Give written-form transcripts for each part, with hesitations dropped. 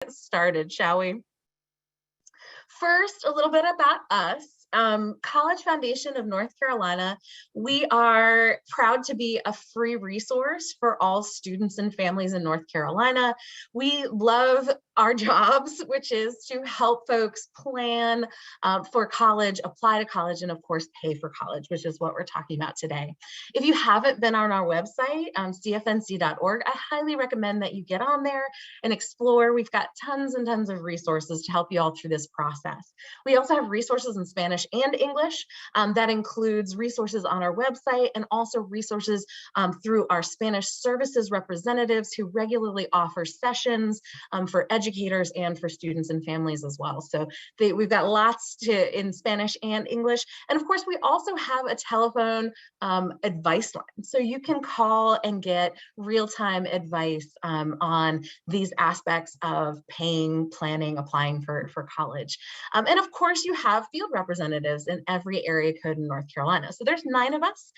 Started, shall we? First, a little bit about us. College Foundation of North Carolina, we are proud to be a free resource for all students and families in North Carolina. We love our jobs, which is to help folks plan for college, apply to college, and of course, pay for college, which is what we're talking about today. If you haven't been on our website, cfnc.org, I highly recommend that you get on there and explore. We've got tons and tons of resources to help you all through this process. We also have resources in Spanish and English. That includes resources on our website and also resources through our Spanish services representatives who regularly offer sessions for educators and for students and families as well. So we've got lots in Spanish and English. And of course, we also have a telephone advice line. So you can call and get real-time advice on these aspects of paying, planning, applying for college. And of course, you have field representatives in every area code in North Carolina. So there's 9 of us.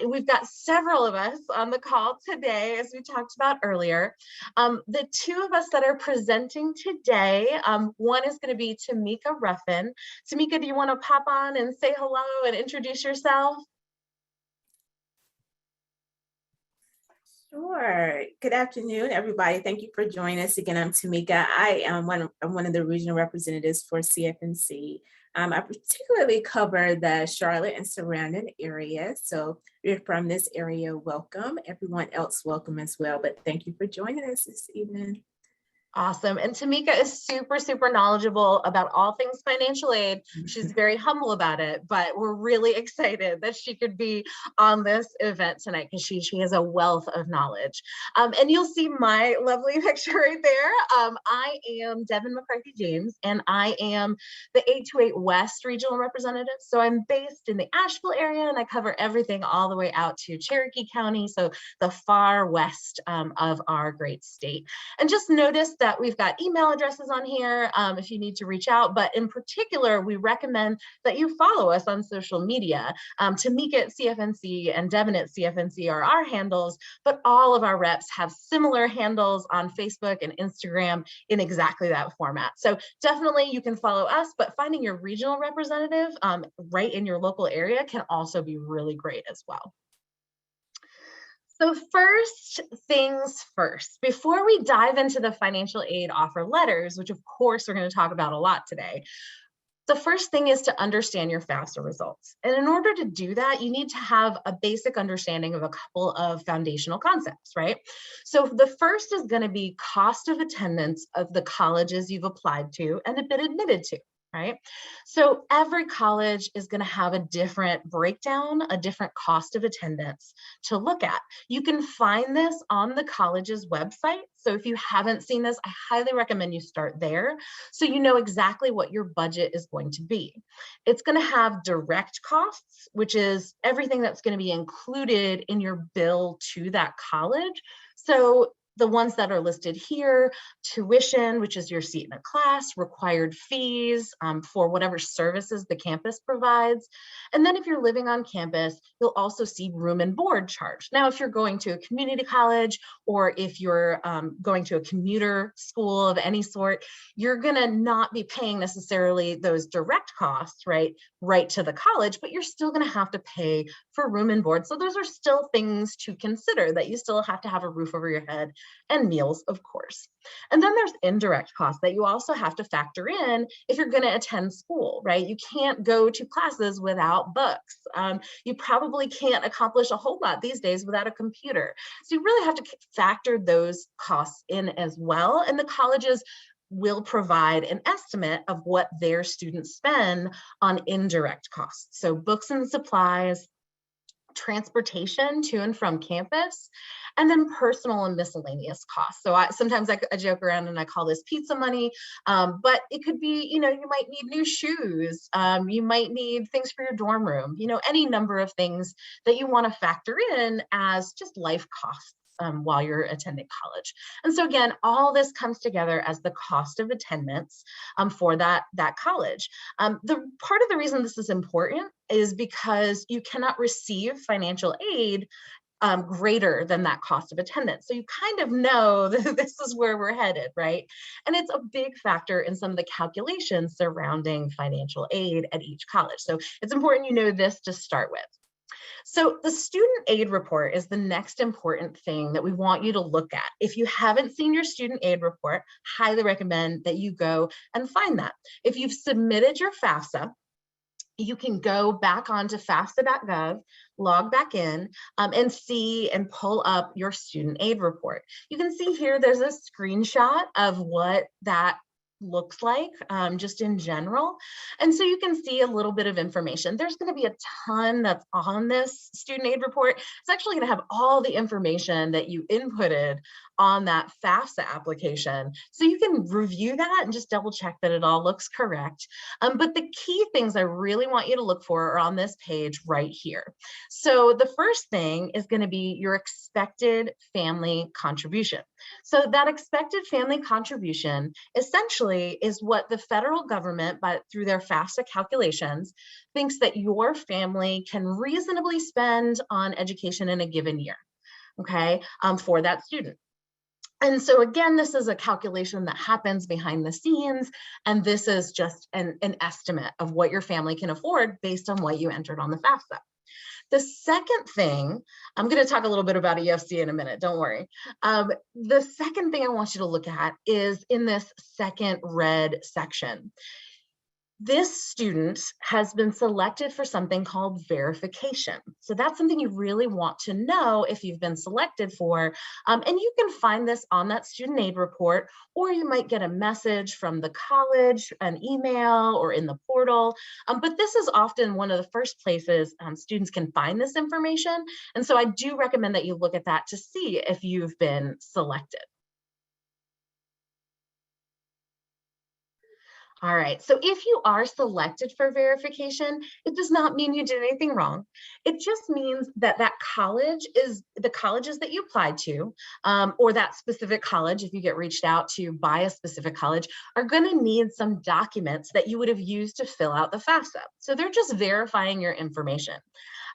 We've got several of us on the call today, as we talked about earlier. The 2 of us that are presenting today, one is going to be Tamika Ruffin. Tamika, do you want to pop on and say hello and introduce yourself? Sure. Good afternoon, everybody. Thank you for joining us again. I'm Tamika. I am one of the regional representatives for CFNC. I particularly cover the Charlotte and surrounding areas. So if you're from this area, welcome. Everyone else, welcome as well. But thank you for joining us this evening. Awesome. And Tamika is super, super knowledgeable about all things financial aid. She's very humble about it, but we're really excited that she could be on this event tonight because she has a wealth of knowledge. And you'll see my lovely picture right there. I am Devin McCarthy-James, and I am the 828 West Regional Representative. So I'm based in the Asheville area, and I cover everything all the way out to Cherokee County, so the far west of our great state. And just notice that we've got email addresses on here if you need to reach out, but in particular, we recommend that you follow us on social media. Tamika at CFNC and Devin at CFNC are our handles, but all of our reps have similar handles on Facebook and Instagram in exactly that format. So definitely you can follow us, but finding your regional representative right in your local area can also be really great as well. So first things first, before we dive into the financial aid offer letters, which of course we're going to talk about a lot today, the first thing is to understand your FAFSA results. And in order to do that, you need to have a basic understanding of a couple of foundational concepts, right? So the first is going to be cost of attendance of the colleges you've applied to and have been admitted to. Right? So every college is going to have a different breakdown, a different cost of attendance to look at. You can find this on the college's website. So if you haven't seen this, I highly recommend you start there so you know exactly what your budget is going to be. It's going to have direct costs, which is everything that's going to be included in your bill to that college. So the ones that are listed here: tuition, which is your seat in a class, required fees for whatever services the campus provides. And then if you're living on campus, you'll also see room and board charged. Now, if you're going to a community college or if you're going to a commuter school of any sort, you're gonna not be paying necessarily those direct costs, right to the college, but you're still gonna have to pay for room and board. So those are still things to consider, that you still have to have a roof over your head and meals, of course. And then there's indirect costs that you also have to factor in if you're going to attend school, right? You can't go to classes without books. You probably can't accomplish a whole lot these days without a computer. So you really have to factor those costs in as well. And the colleges will provide an estimate of what their students spend on indirect costs. So books and supplies, transportation to and from campus, and then personal and miscellaneous costs. So sometimes I joke around and I call this pizza money, but it could be, you might need new shoes, you might need things for your dorm room, any number of things that you want to factor in as just life costs while you're attending college. And so again, all this comes together as the cost of attendance for that college. The part of the reason this is important is because you cannot receive financial aid greater than that cost of attendance. So you kind of know that this is where we're headed, right? And it's a big factor in some of the calculations surrounding financial aid at each college. So it's important you know this to start with. So the student aid report is the next important thing that we want you to look at. If you haven't seen your student aid report, highly recommend that you go and find that. If you've submitted your FAFSA, you can go back onto FAFSA.gov, log back in, and see and pull up your student aid report. You can see here there's a screenshot of what that looks like just in general. And so you can see a little bit of information. There's going to be a ton that's on this student aid report. It's actually going to have all the information that you inputted on that FAFSA application. So you can review that and just double check that it all looks correct. But the key things I really want you to look for are on this page right here. So the first thing is going to be your expected family contribution. So that expected family contribution essentially is what the federal government, through their FAFSA calculations, thinks that your family can reasonably spend on education in a given year, okay, for that student. And so again, this is a calculation that happens behind the scenes, and this is just an estimate of what your family can afford based on what you entered on the FAFSA. The second thing, I'm going to talk a little bit about EFC in a minute, don't worry. The second thing I want you to look at is in this second red section. This student has been selected for something called verification. So that's something you really want to know if you've been selected for. And you can find this on that student aid report, or you might get a message from the college, an email, or in the portal. But this is often one of the first places students can find this information. And so I do recommend that you look at that to see if you've been selected. All right, so if you are selected for verification, it does not mean you did anything wrong. It just means that that college is the colleges that you applied to, or that specific college, if you get reached out to by a specific college, are going to need some documents that you would have used to fill out the FAFSA. So they're just verifying your information.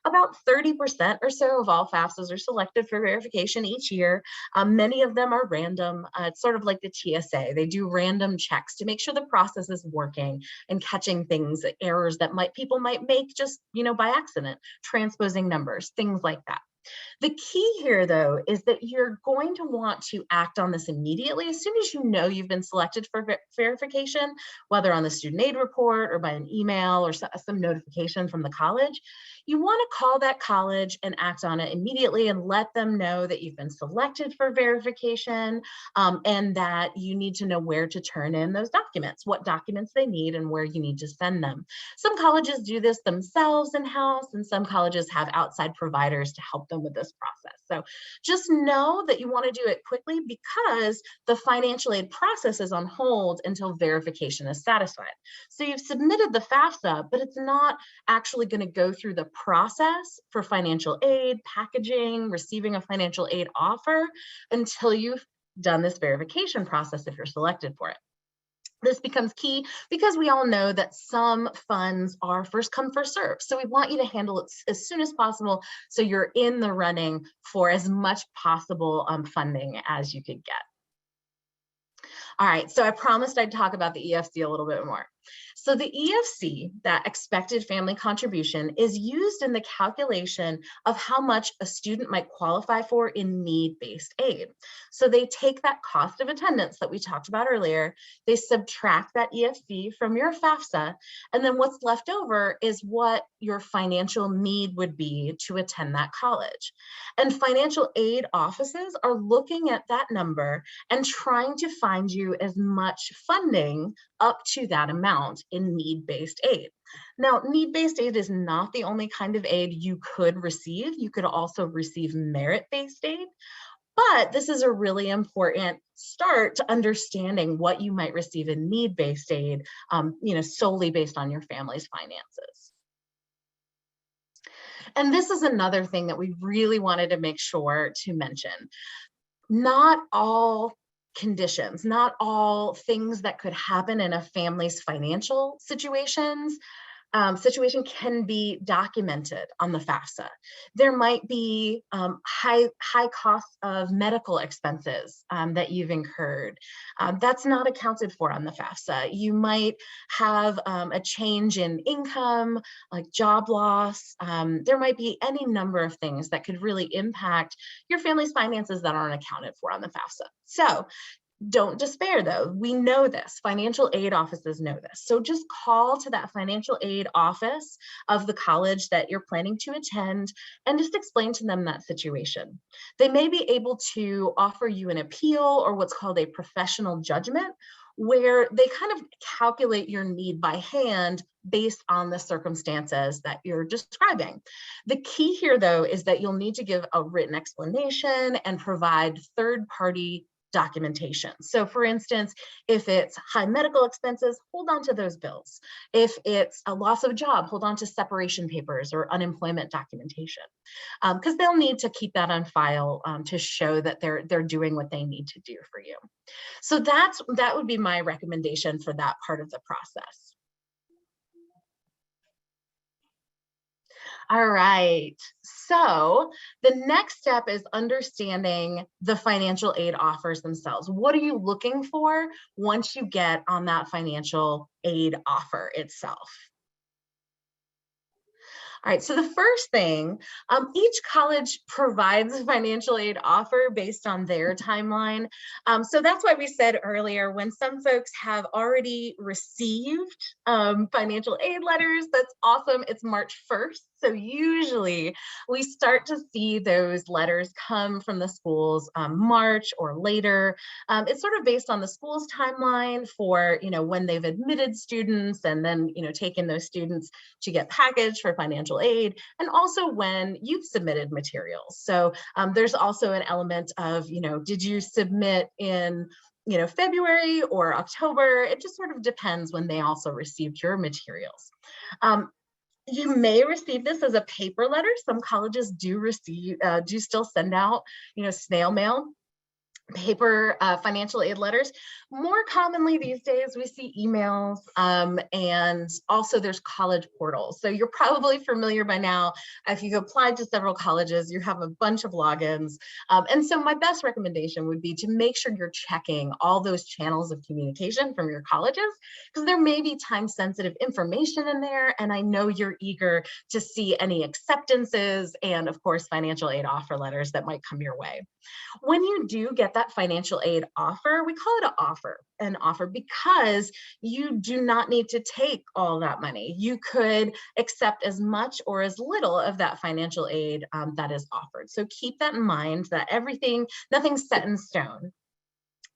About 30% or so of all FAFSAs are selected for verification each year. Many of them are random. It's sort of like the TSA. They do random checks to make sure the process is working and catching things, errors that people might make just, by accident, transposing numbers, things like that. The key here, though, is that you're going to want to act on this immediately as soon as you know you've been selected for verification, whether on the student aid report or by an email or some notification from the college. You want to call that college and act on it immediately and let them know that you've been selected for verification, and that you need to know where to turn in those documents, what documents they need and where you need to send them. Some colleges do this themselves in-house, and some colleges have outside providers to help them with this process. So just know that you want to do it quickly because the financial aid process is on hold until verification is satisfied. So you've submitted the FAFSA, but it's not actually going to go through the process for financial aid, packaging, receiving a financial aid offer until you've done this verification process if you're selected for it. This becomes key because we all know that some funds are first come, first serve. So we want you to handle it as soon as possible so you're in the running for as much possible funding as you could get. All right, so I promised I'd talk about the EFC a little bit more. So the EFC, that expected family contribution, is used in the calculation of how much a student might qualify for in need-based aid. So they take that cost of attendance that we talked about earlier, they subtract that EFC from your FAFSA, and then what's left over is what your financial need would be to attend that college. And financial aid offices are looking at that number and trying to find you as much funding up to that amount in need-based aid. Now, need-based aid is not the only kind of aid you could receive. You could also receive merit-based aid, but this is a really important start to understanding what you might receive in need-based aid, solely based on your family's finances. And this is another thing that we really wanted to make sure to mention. Not all conditions, not all things that could happen in a family's financial situations situation can be documented on the FAFSA. There might be high costs of medical expenses that you've incurred. That's not accounted for on the FAFSA. You might have a change in income, like job loss. There might be any number of things that could really impact your family's finances that aren't accounted for on the FAFSA. So don't despair though. We know this. Financial aid offices know this. So just call to that financial aid office of the college that you're planning to attend and just explain to them that situation. They may be able to offer you an appeal or what's called a professional judgment, where they kind of calculate your need by hand based on the circumstances that you're describing. The key here though is that you'll need to give a written explanation and provide third-party documentation. So for instance, if it's high medical expenses, hold on to those bills. If it's a loss of job, hold on to separation papers or unemployment documentation, because they'll need to keep that on file to show that they're doing what they need to do for you. So that would be my recommendation for that part of the process. All right, so the next step is understanding the financial aid offers themselves. What are you looking for once you get on that financial aid offer itself? All right, so the first thing, each college provides a financial aid offer based on their timeline. So that's why we said earlier, when some folks have already received financial aid letters, that's awesome. It's March 1st. So usually we start to see those letters come from the schools March or later. It's sort of based on the school's timeline for, when they've admitted students and then, taken those students to get packaged for financial aid, and also when you've submitted materials. So there's also an element of, did you submit in February or October? It just sort of depends when they also received your materials. You may receive this as a paper letter. Some colleges do still send out, snail mail, paper financial aid letters. More commonly these days, we see emails, and also there's college portals. So you're probably familiar by now. If you've applied to several colleges, you have a bunch of logins. And so my best recommendation would be to make sure you're checking all those channels of communication from your colleges, because there may be time-sensitive information in there. And I know you're eager to see any acceptances and, of course, financial aid offer letters that might come your way. When you do get that financial aid offer, we call it an offer because you do not need to take all that money. You could accept as much or as little of that financial aid that is offered. So keep that in mind, that nothing's set in stone.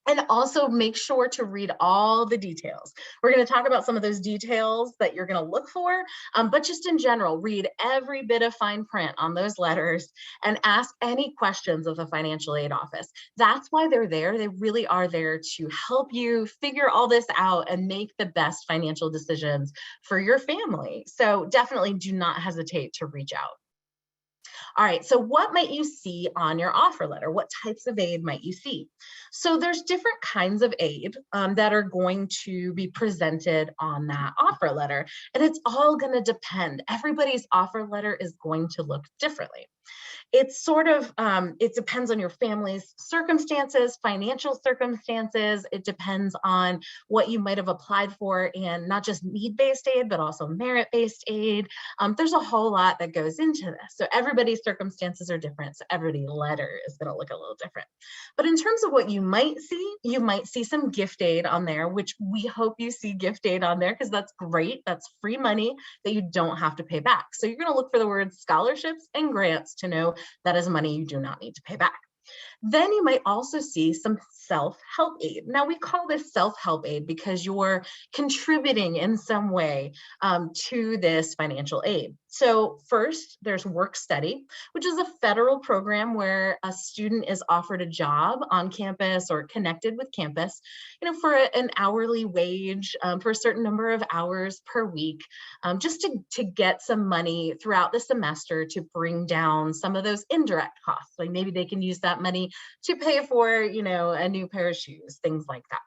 And also make sure to read all the details. We're going to talk about some of those details that you're going to look for, but just in general, read every bit of fine print on those letters and ask any questions of the financial aid office. That's why they're there. They really are there to help you figure all this out and make the best financial decisions for your family. So definitely do not hesitate to reach out. All right, so what might you see on your offer letter? What types of aid might you see? So there's different kinds of aid that are going to be presented on that offer letter, and it's all going to depend. Everybody's offer letter is going to look differently. It's sort of, it depends on your family's circumstances, financial circumstances. It depends on what you might have applied for, and not just need-based aid, but also merit-based aid. There's a whole lot that goes into this. So everybody's circumstances are different. So every letter is going to look a little different. But in terms of what you might see some gift aid on there, which we hope you see gift aid on there, because that's great. That's free money that you don't have to pay back. So you're going to look for the words scholarships and grants to know that is money you do not need to pay back. Then you might also see some self-help aid. Now we call this self-help aid because you're contributing in some way to this financial aid. So first, there's work study, which is a federal program where a student is offered a job on campus or connected with campus, for an hourly wage for a certain number of hours per week, just to get some money throughout the semester to bring down some of those indirect costs. Like maybe they can use that money to pay for, a new pair of shoes, things like that.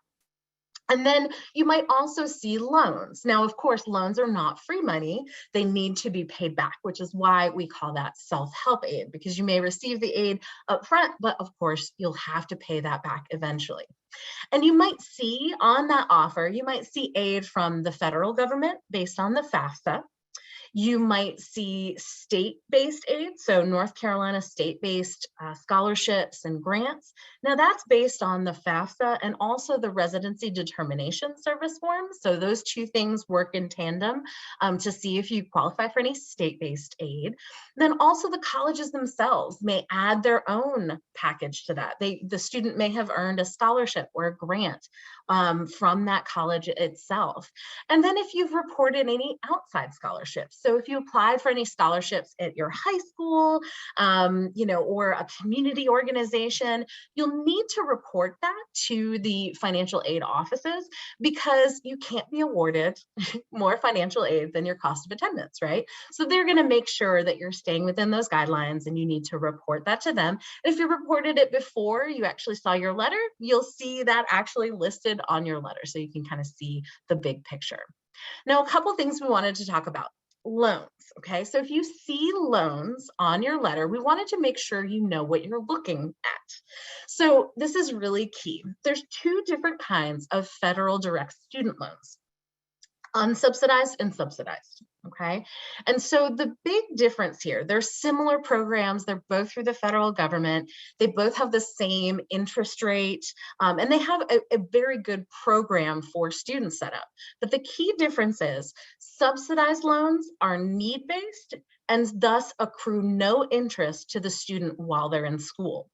And then you might also see loans. Now, of course, loans are not free money. They need to be paid back, which is why we call that self-help aid, because you may receive the aid up front, but of course, you'll have to pay that back eventually. And you might see on that offer, you might see aid from the federal government based on the FAFSA. You might see state-based aid, so North Carolina state-based scholarships and grants. Now that's based on the FAFSA and also the residency determination service forms. So those two things work in tandem to see if you qualify for any state-based aid. Then also the colleges themselves may add their own package to that. The student may have earned a scholarship or a grant from that college itself. And then if you've reported any outside scholarships, so if you applied for any scholarships at your high school, or a community organization, you'll need to report that to the financial aid offices, because you can't be awarded more financial aid than your cost of attendance, right? So they're going to make sure that you're staying within those guidelines, and you need to report that to them. If you reported it before you actually saw your letter, you'll see that actually listed on your letter, so you can kind of see the big picture. Now, a couple things we wanted to talk about. Loans, okay? So if you see loans on your letter, we wanted to make sure you know what you're looking at. So this is really key. There's two different kinds of federal direct student loans: unsubsidized and subsidized, okay? And so the big difference here, they're similar programs, they're both through the federal government, they both have the same interest rate, and they have a very good program for students set up. But the key difference is subsidized loans are need-based and thus accrue no interest to the student while they're in school.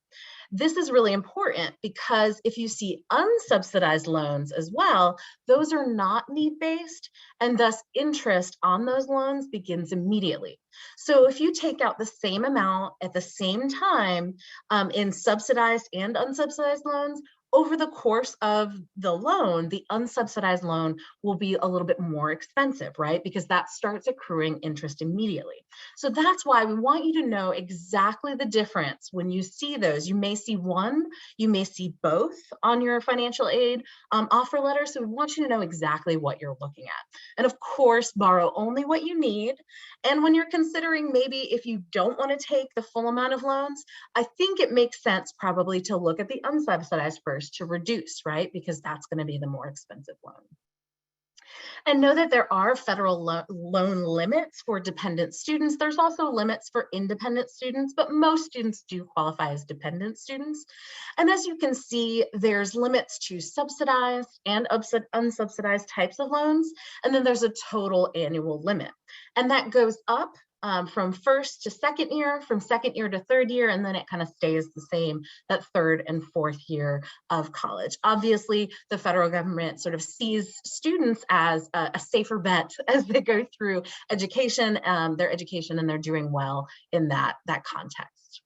This is really important because if you see unsubsidized loans as well, those are not need-based, and thus interest on those loans begins immediately. So if you take out the same amount at the same time in subsidized and unsubsidized loans, over the course of the loan, the unsubsidized loan will be a little bit more expensive, right? Because that starts accruing interest immediately. So that's why we want you to know exactly the difference when you see those. You may see one, you may see both on your financial aid offer letter. So we want you to know exactly what you're looking at. And of course, borrow only what you need. And when you're considering maybe if you don't want to take the full amount of loans, I think it makes sense probably to look at the unsubsidized first to reduce, right? Because that's going to be the more expensive loan. And know that there are federal loan limits for dependent students. There's also limits for independent students, but most students do qualify as dependent students. And as you can see, there's limits to subsidized and unsubsidized types of loans. And then there's a total annual limit. And that goes up from first to second year, from second year to third year, and then it kind of stays the same that third and fourth year of college. Obviously, the federal government sort of sees students as a safer bet as they go through education, their education, and they're doing well in that context.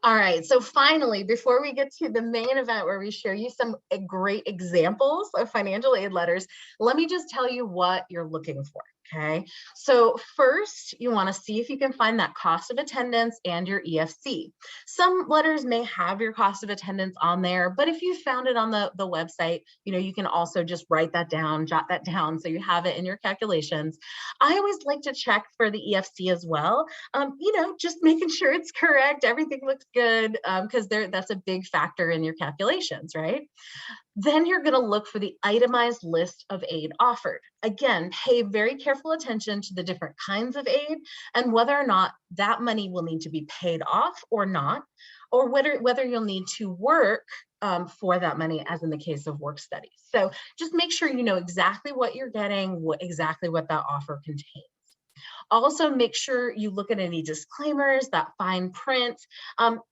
All right, so finally, before we get to the main event where we show you some great examples of financial aid letters, let me just tell you what you're looking for. Okay, so first you want to see if you can find that cost of attendance and your EFC. Some letters may have your cost of attendance on there, but if you found it on the website, you can also just write that down, jot that down so you have it in your calculations. I always like to check for the EFC as well, just making sure it's correct, everything looks good, because that's a big factor in your calculations, right? Then you're going to look for the itemized list of aid offered. Again, pay very careful attention to the different kinds of aid and whether or not that money will need to be paid off or not, or whether you'll need to work for that money, as in the case of work studies. So just make sure you know exactly what you're getting, exactly what that offer contains. Also, make sure you look at any disclaimers, that fine print.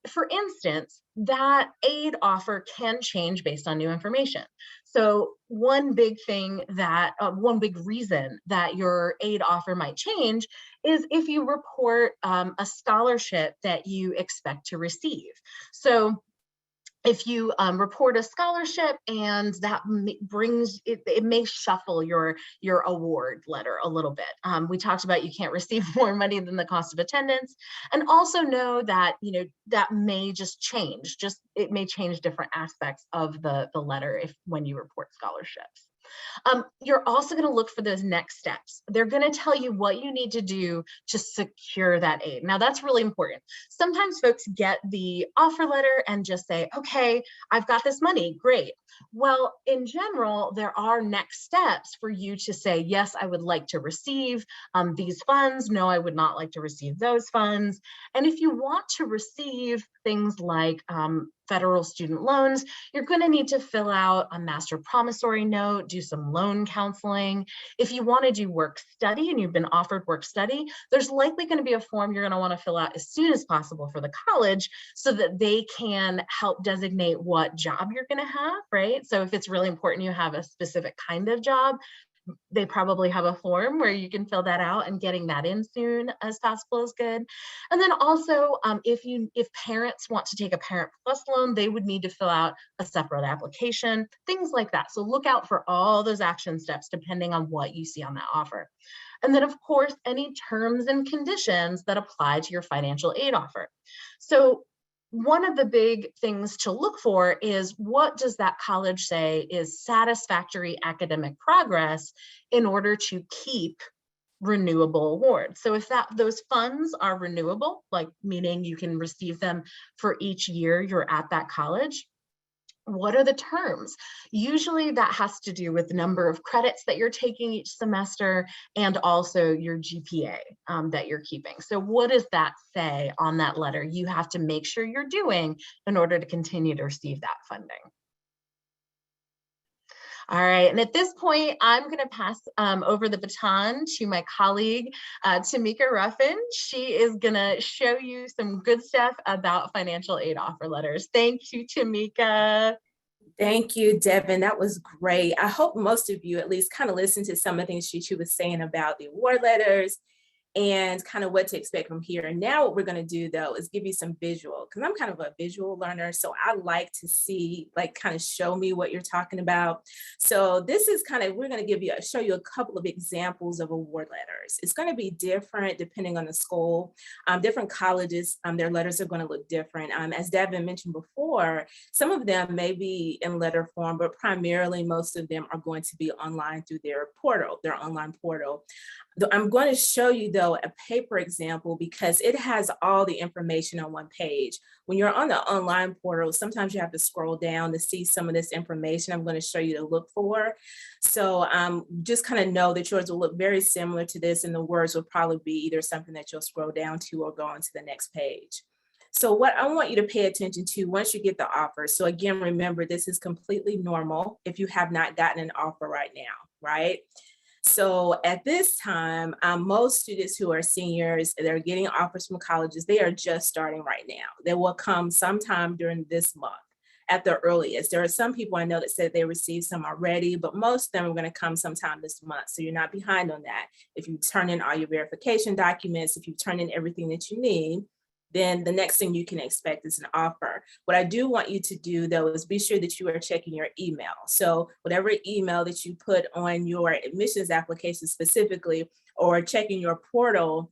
For instance, that aid offer can change based on new information. So one big reason that your aid offer might change is if you report a scholarship that you expect to receive. So if you report a scholarship and that brings it, it may shuffle your award letter a little bit. We talked about you can't receive more money than the cost of attendance, and also know that that may just change. It may change different aspects of the letter when you report scholarships. You're also going to look for those next steps. They're going to tell you what you need to do to secure that aid. Now, that's really important. Sometimes folks get the offer letter and just say, okay, I've got this money, great. Well, in general, there are next steps for you to say, yes, I would like to receive these funds. No, I would not like to receive those funds. And if you want to receive things like federal student loans, you're going to need to fill out a master promissory note, do some loan counseling. If you want to do work study and you've been offered work study, there's likely going to be a form you're going to want to fill out as soon as possible for the college so that they can help designate what job you're going to have, right? So if it's really important you have a specific kind of job, they probably have a form where you can fill that out, and getting that in soon as possible is good. And then also, if parents want to take a Parent Plus loan, they would need to fill out a separate application, things like that. So look out for all those action steps depending on what you see on that offer. And then, of course, any terms and conditions that apply to your financial aid offer. So one of the big things to look for is, what does that college say is satisfactory academic progress in order to keep renewable awards? So if those funds are renewable, like meaning you can receive them for each year you're at that college, what are the terms? Usually that has to do with the number of credits that you're taking each semester and also your GPA that you're keeping. So what does that say on that letter you have to make sure you're doing in order to continue to receive that funding? All right, and at this point, I'm going to pass over the baton to my colleague, Tamika Ruffin. She is going to show you some good stuff about financial aid offer letters. Thank you, Tamika. Thank you, Devin. That was great. I hope most of you at least kind of listened to some of the things she was saying about the award letters and kind of what to expect from here. And now what we're going to do though is give you some visual, because I'm kind of a visual learner. So I like to see, like, kind of show me what you're talking about. So this is kind of, we're going to show you a couple of examples of award letters. It's going to be different depending on the school. Different colleges, their letters are going to look different. As Devin mentioned before, some of them may be in letter form, but primarily most of them are going to be online through their portal, their online portal. I'm going to show you though a paper example because it has all the information on one page. When you're on the online portal, sometimes you have to scroll down to see some of this information I'm going to show you to look for. So just kind of know that yours will look very similar to this, and the words will probably be either something that you'll scroll down to or go on to the next page. So what I want you to pay attention to once you get the offer. So again, remember, this is completely normal if you have not gotten an offer right now, right? So at this time, most students who are seniors, they're getting offers from colleges, they are just starting right now. They will come sometime during this month at the earliest. There are some people I know that said they received some already, but most of them are going to come sometime this month. So you're not behind on that. If you turn in all your verification documents, if you turn in everything that you need, then the next thing you can expect is an offer. What I do want you to do though is be sure that you are checking your email. So whatever email that you put on your admissions application specifically, or checking your portal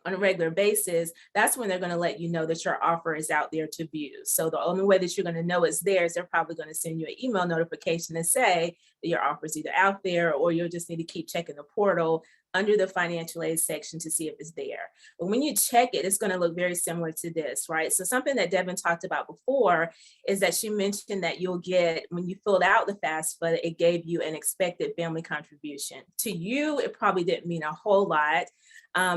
on a regular basis, that's when they're going to let you know that your offer is out there to view. So the only way that you're going to know it's there is they're probably going to send you an email notification and say that your offer is either out there, or you'll just need to keep checking the portal under the financial aid section to see if it's there. But when you check it, it's going to look very similar to this, right? So something that Devin talked about before is that she mentioned that you'll get, when you filled out the FAFSA, it gave you an expected family contribution. To you, it probably didn't mean a whole lot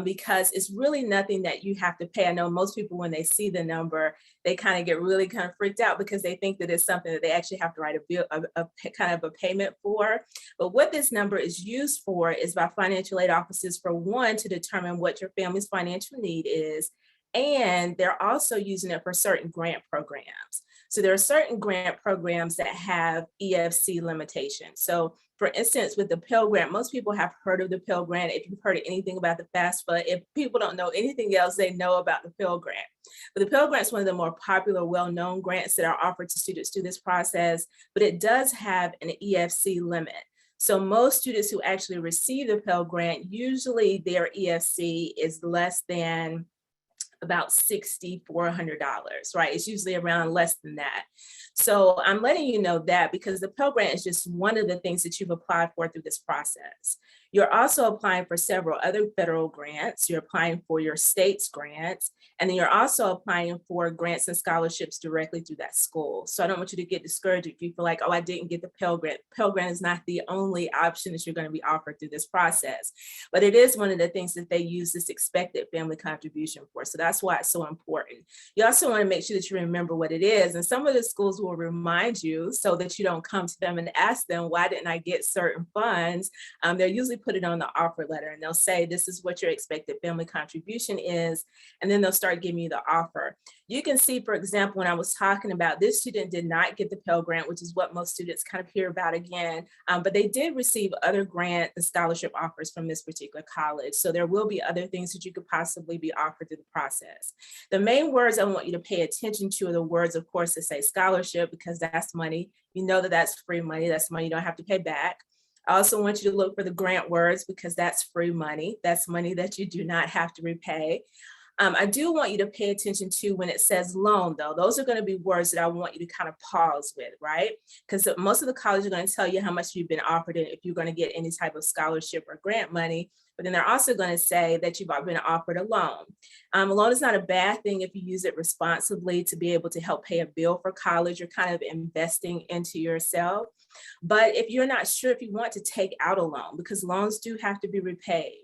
because it's really nothing that you have to pay. I know most people, when they see the number, they kind of get really kind of freaked out because they think that it's something that they actually have to write a bill, a kind of a payment for. But what this number is used for is by financial aid offices, for one, to determine what your family's financial need is, and they're also using it for certain grant programs. So there are certain grant programs that have EFC limitations. So for instance, with the Pell Grant, most people have heard of the Pell Grant. If you've heard anything about the FAFSA, if people don't know anything else, they know about the Pell Grant. But the Pell Grant is one of the more popular, well-known grants that are offered to students through this process, but it does have an EFC limit. So most students who actually receive the Pell Grant, usually their EFC is less than about $6,400, right? It's usually around less than that. So I'm letting you know that because the Pell Grant is just one of the things that you've applied for through this process. You're also applying for several other federal grants. You're applying for your state's grants, and then you're also applying for grants and scholarships directly through that school. So I don't want you to get discouraged if you feel like, oh, I didn't get the Pell Grant. Pell Grant is not the only option that you're going to be offered through this process, but it is one of the things that they use this expected family contribution for. So that's why it's so important. You also want to make sure that you remember what it is. And some of the schools will remind you so that you don't come to them and ask them, why didn't I get certain funds? They'll usually put it on the offer letter and they'll say, this is what your expected family contribution is. And then they'll start giving you the offer. You can see, for example, when I was talking about this student did not get the Pell Grant, which is what most students kind of hear about again, but they did receive other grant and scholarship offers from this particular college. So there will be other things that you could possibly be offered through the process. The main words I want you to pay attention to are the words, of course, that say scholarship, because that's money. You know that that's free money. That's money you don't have to pay back. I also want you to look for the grant words because that's free money. That's money that you do not have to repay. I do want you to pay attention to when it says loan, though. Those are going to be words that I want you to kind of pause with, right? Because most of the colleges are going to tell you how much you've been offered and if you're going to get any type of scholarship or grant money. But then they're also going to say that you've been offered a loan. A loan is not a bad thing if you use it responsibly to be able to help pay a bill for college. You're kind of investing into yourself. But if you're not sure if you want to take out a loan, because loans do have to be repaid.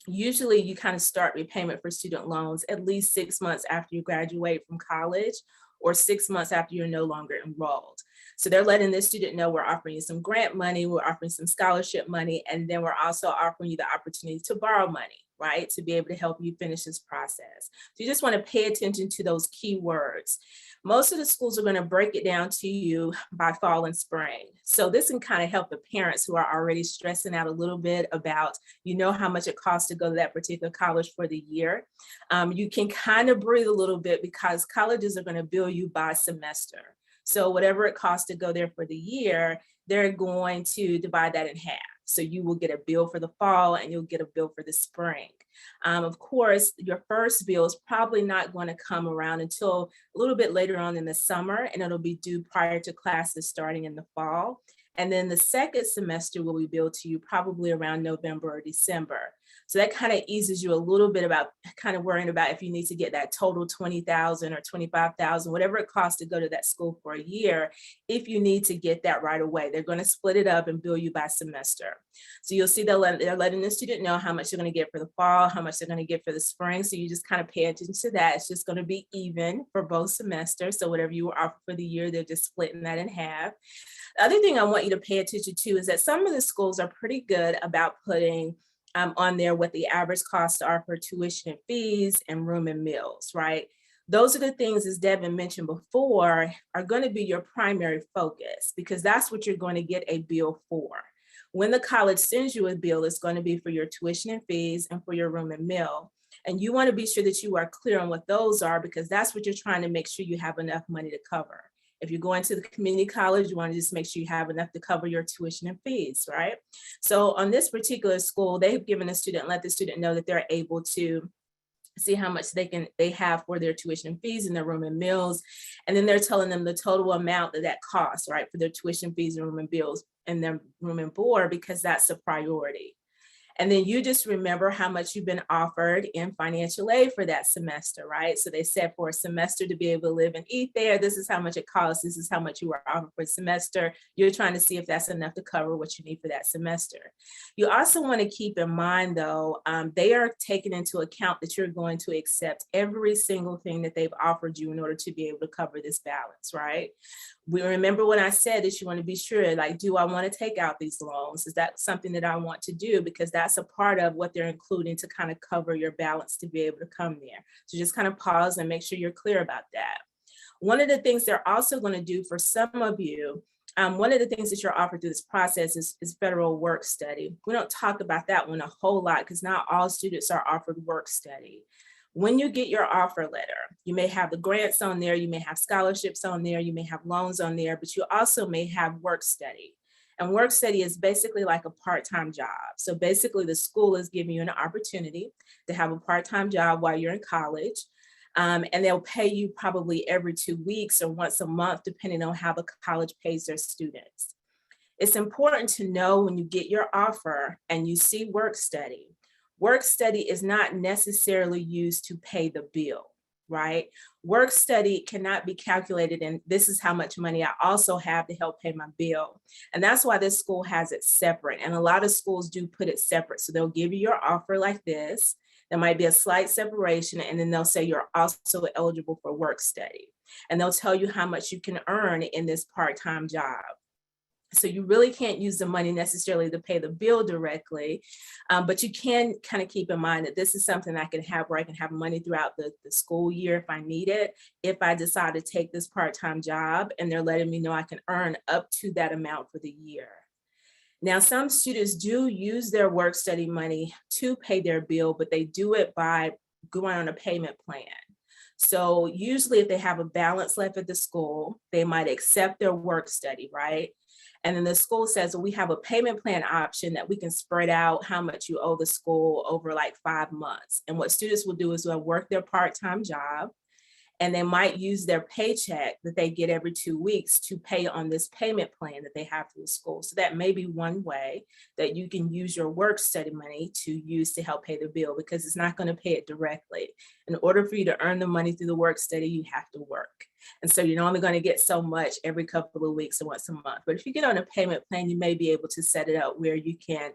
Usually you kind of start repayment for student loans at least 6 months after you graduate from college or 6 months after you're no longer enrolled. So they're letting this student know we're offering you some grant money, we're offering some scholarship money, and then we're also offering you the opportunity to borrow money, right? To be able to help you finish this process. So you just want to pay attention to those key words. Most of the schools are going to break it down to you by fall and spring. So this can kind of help the parents who are already stressing out a little bit about, how much it costs to go to that particular college for the year. You can kind of breathe a little bit because colleges are going to bill you by semester. So whatever it costs to go there for the year, they're going to divide that in half. So you will get a bill for the fall and you'll get a bill for the spring. Of course, your first bill is probably not going to come around until a little bit later on in the summer, and it'll be due prior to classes starting in the fall. And then the second semester will be billed to you probably around November or December. So that kind of eases you a little bit about kind of worrying about if you need to get that total $20,000 or $25,000, whatever it costs to go to that school for a year, if you need to get that right away. They're going to split it up and bill you by semester. So you'll see they're letting the student know how much they're going to get for the fall, how much they're going to get for the spring. So you just kind of pay attention to that. It's just going to be even for both semesters. So whatever you were offered for the year, they're just splitting that in half. The other thing I want you to pay attention to is that some of the schools are pretty good about putting on there what the average costs are for tuition and fees and room and meals, right? Those are the things, as Devin mentioned before, are going to be your primary focus because that's what you're going to get a bill for. When the college sends you a bill, it's going to be for your tuition and fees and for your room and meal. And you want to be sure that you are clear on what those are because that's what you're trying to make sure you have enough money to cover. If you're going to the community college, you want to just make sure you have enough to cover your tuition and fees, right? So on this particular school, they've given let the student know that they're able to see how much they have for their tuition and fees and their room and meals. And then they're telling them the total amount that costs, right? For their tuition fees and room and bills and their room and board, because that's a priority. And then you just remember how much you've been offered in financial aid for that semester, right? So they said for a semester to be able to live and eat there, this is how much it costs. This is how much you were offered for a semester. You're trying to see if that's enough to cover what you need for that semester. You also want to keep in mind, though, they are taking into account that you're going to accept every single thing that they've offered you in order to be able to cover this balance, right? We remember when I said that you want to be sure, like, do I want to take out these loans? Is that something that I want to do? Because that's a part of what they're including to kind of cover your balance to be able to come there. So just kind of pause and make sure you're clear about that. One of the things they're also going to do for some of you, one of the things that you're offered through this process is federal work study. We don't talk about that one a whole lot because not all students are offered work study. When you get your offer letter, you may have the grants on there, you may have scholarships on there, you may have loans on there, but you also may have work study. And work study is basically like a part-time job. So basically the school is giving you an opportunity to have a part-time job while you're in college. And they'll pay you probably every 2 weeks or once a month, depending on how the college pays their students. It's important to know when you get your offer and you see work study is not necessarily used to pay the bill, right? Work study cannot be calculated and this is how much money I also have to help pay my bill. And that's why this school has it separate. And a lot of schools do put it separate. So they'll give you your offer like this. There might be a slight separation, and then they'll say you're also eligible for work study. And they'll tell you how much you can earn in this part-time job. So you really can't use the money necessarily to pay the bill directly, but you can kind of keep in mind that this is something I can have where I can have money throughout the school year if I need it, if I decide to take this part-time job, and they're letting me know I can earn up to that amount for the year. Now, some students do use their work study money to pay their bill, but they do it by going on a payment plan. So usually if they have a balance left at the school, they might accept their work study, right? And then the school says, well, we have a payment plan option that we can spread out how much you owe the school over like 5 months. And what students will do is they'll work their part-time job, and they might use their paycheck that they get every 2 weeks to pay on this payment plan that they have through the school. So that may be one way that you can use your work study money to use to help pay the bill, because it's not going to pay it directly. In order for you to earn the money through the work study, you have to work. And so you're only going to get so much every couple of weeks or once a month. But if you get on a payment plan, you may be able to set it up where you can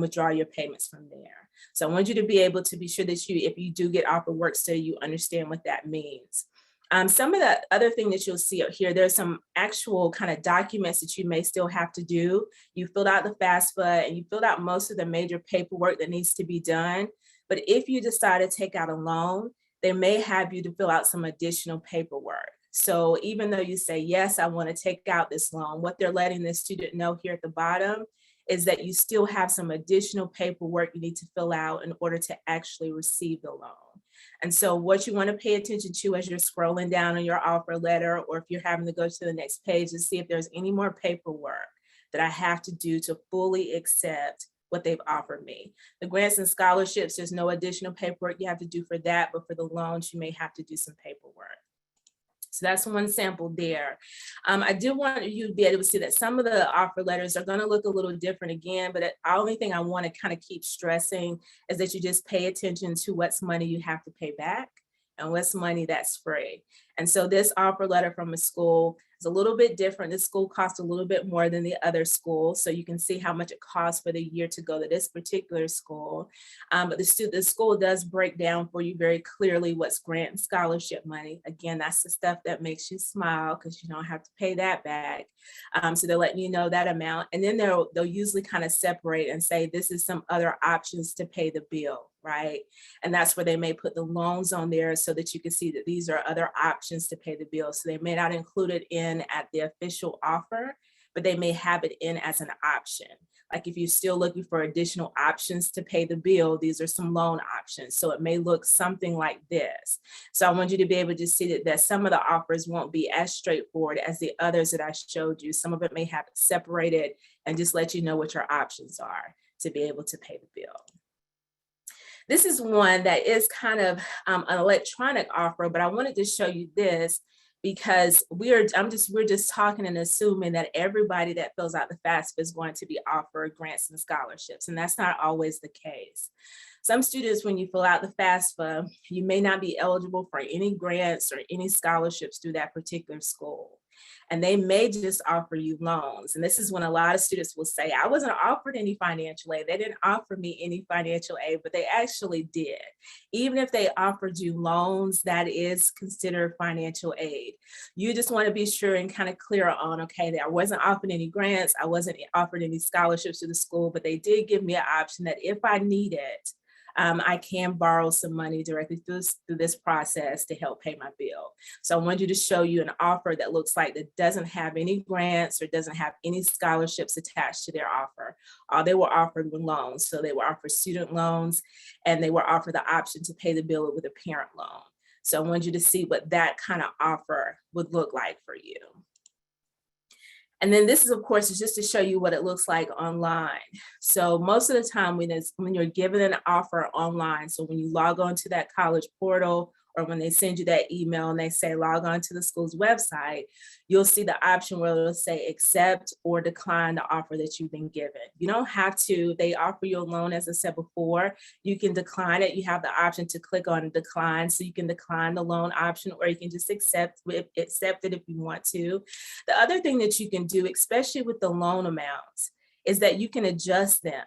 withdraw your payments from there. So I want you to be able to be sure that if you do get offered work study, you understand what that means. Some of the other thing that you'll see up here, there's some actual kind of documents that you may still have to do. You filled out the FAFSA and you filled out most of the major paperwork that needs to be done. But if you decide to take out a loan, they may have you to fill out some additional paperwork. So even though you say, yes, I want to take out this loan, what they're letting the student know here at the bottom is that you still have some additional paperwork you need to fill out in order to actually receive the loan. And so what you want to pay attention to as you're scrolling down on your offer letter, or if you're having to go to the next page, is see if there's any more paperwork that I have to do to fully accept what they've offered me. The grants and scholarships, there's no additional paperwork you have to do for that, but for the loans, you may have to do some paperwork. So that's one sample there. I do want you to be able to see that some of the offer letters are going to look a little different again, but the only thing I want to kind of keep stressing is that you just pay attention to what's money you have to pay back and what's money that's free. And so this offer letter from a school is a little bit different. This school costs a little bit more than the other school. So you can see how much it costs for the year to go to this particular school. But the school does break down for you very clearly what's grant and scholarship money. Again, that's the stuff that makes you smile because you don't have to pay that back. So they're letting you know that amount. And then they'll usually kind of separate and say, this is some other options to pay the bill, right? And that's where they may put the loans on there so that you can see that these are other options to pay the bill. So they may not include it in at the official offer, but they may have it in as an option. Like if you're still looking for additional options to pay the bill, these are some loan options. So it may look something like this. So I want you to be able to see that some of the offers won't be as straightforward as the others that I showed you. Some of it may have it separated and just let you know what your options are to be able to pay the bill. This is one that is kind of an electronic offer, but I wanted to show you this because we're just talking and assuming that everybody that fills out the FAFSA is going to be offered grants and scholarships, and that's not always the case. Some students, when you fill out the FAFSA, you may not be eligible for any grants or any scholarships through that particular school. And they may just offer you loans. And this is when a lot of students will say, I wasn't offered any financial aid. They didn't offer me any financial aid, but they actually did. Even if they offered you loans, that is considered financial aid. You just want to be sure and kind of clear on, okay, that I wasn't offered any grants. I wasn't offered any scholarships to the school, but they did give me an option that if I need it, I can borrow some money directly through this process to help pay my bill. So I wanted to show you an offer that looks like that doesn't have any grants or doesn't have any scholarships attached to their offer. All they were offered were loans. So they were offered student loans, and they were offered the option to pay the bill with a parent loan. So I wanted you to see what that kind of offer would look like for you. And then this is, of course, is just to show you what it looks like online. So most of the time when you're given an offer online, so when you log on to that college portal, or when they send you that email and they say log on to the school's website, you'll see the option where it'll say accept or decline the offer that you've been given. You don't have to, they offer you a loan, as I said before, you can decline it. You have the option to click on decline, so you can decline the loan option, or you can just accept it if you want to. The other thing that you can do, especially with the loan amounts, is that you can adjust them.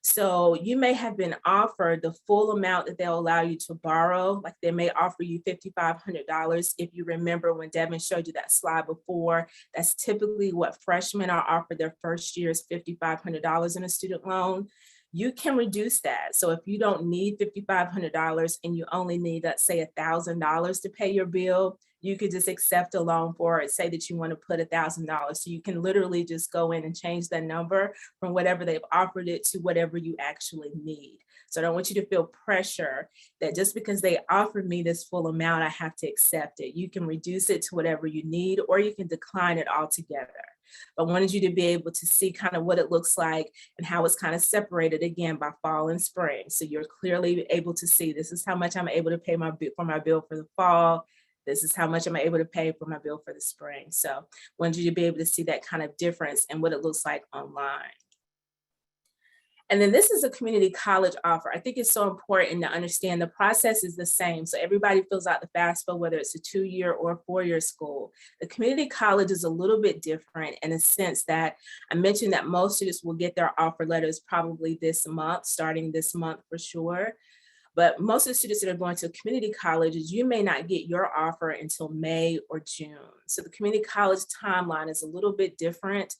So you may have been offered the full amount that they'll allow you to borrow. Like they may offer you $5,500. If you remember when Devin showed you that slide before, that's typically what freshmen are offered their first year is $5,500 in a student loan. You can reduce that. So if you don't need $5,500 and you only need, let's say, $1,000 to pay your bill, you could just accept a loan for it, say that you want to put $1,000. So you can literally just go in and change that number from whatever they've offered it to whatever you actually need. So I don't want you to feel pressure that just because they offered me this full amount, I have to accept it. You can reduce it to whatever you need, or you can decline it altogether. But I wanted you to be able to see kind of what it looks like and how it's kind of separated again by fall and spring. So you're clearly able to see this is how much I'm able to pay for my bill for the fall. This is how much I'm able to pay for my bill for the spring. So I wanted you to be able to see that kind of difference and what it looks like online. And then this is a community college offer. I think it's so important to understand the process is the same. So everybody fills out the FAFSA, whether it's a 2-year or a 4-year school. The community college is a little bit different in a sense that I mentioned that most students will get their offer letters probably this month, starting this month for sure. But most of the students that are going to community colleges, you may not get your offer until May or June. So the community college timeline is a little bit different.